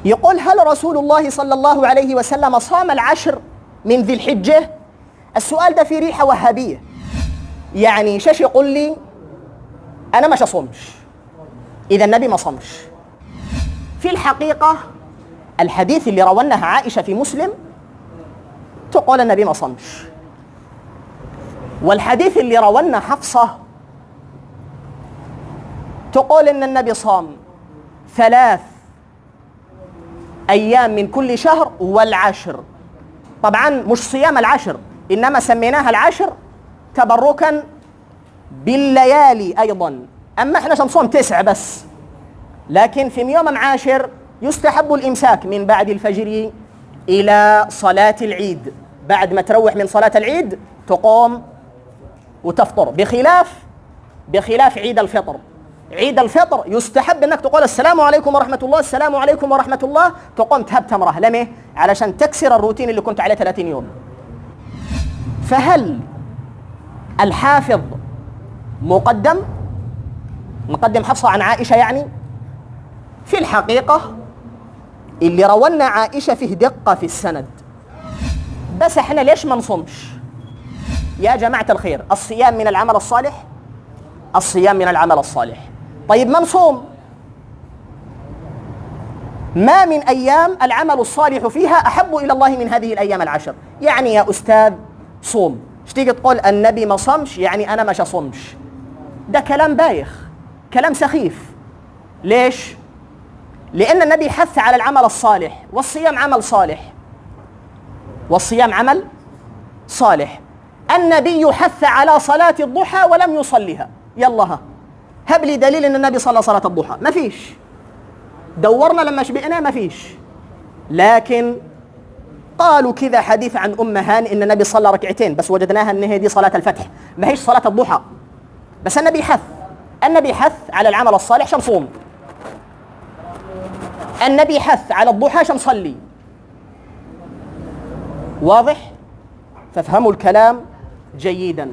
يقول: هل رسول الله صلى الله عليه وسلم صام العشر من ذي الحجة؟ السؤال ده فيه ريحة وهابية. يعني شاش يقول لي أنا مش أصومش إذا النبي ما صمش. في الحقيقة الحديث اللي رواه عائشة في مسلم تقول النبي ما صمش، والحديث اللي رواه حفصة تقول إن النبي صام 3 أيام من كل شهر والعشر. طبعا مش صيام العشر، إنما سميناها العشر تبركا بالليالي أيضا. أما احنا نصوم 9 بس، لكن في يوم عاشر يستحب الإمساك من بعد الفجر إلى صلاة العيد. بعد ما تروح من صلاة العيد تقوم وتفطر، بخلاف عيد الفطر. عيد الفطر يستحب انك تقول السلام عليكم ورحمة الله، السلام عليكم ورحمة الله، تقوم تهب تمرة. لمه؟ علشان تكسر الروتين اللي كنت عليه 30 يوم. فهل الحافظ مقدم حفصة عن عائشة؟ يعني في الحقيقة اللي رونا عائشة فيه دقة في السند، بس احنا ليش ما نصومش؟ يا جماعة الخير، الصيام من العمل الصالح، الصيام من العمل الصالح. طيب ما نصوم؟ ما من أيام العمل الصالح فيها أحب إلى الله من هذه الأيام العشر. يعني يا أستاذ صوم، ايش تيجي تقول النبي ما صمش يعني أنا مش أصومش؟ ده كلام بايخ، كلام سخيف. ليش؟ لأن النبي حث على العمل الصالح، والصيام عمل صالح، والصيام عمل صالح. النبي حث على صلاة الضحى ولم يصليها. يلا هب لي دليل ان النبي صلى صلاة الضحى. ما فيش. دورنا لما شبئنا ما فيش. لكن قالوا كذا حديث عن هاني ان النبي صلى ركعتين بس، وجدناها ان هي دي صلاة الفتح، ما هيش صلاة الضحى. بس النبي حث على العمل الصالح شو نصوم، النبي حث على الضحى شو نصلي. واضح؟ فافهموا الكلام جيدا.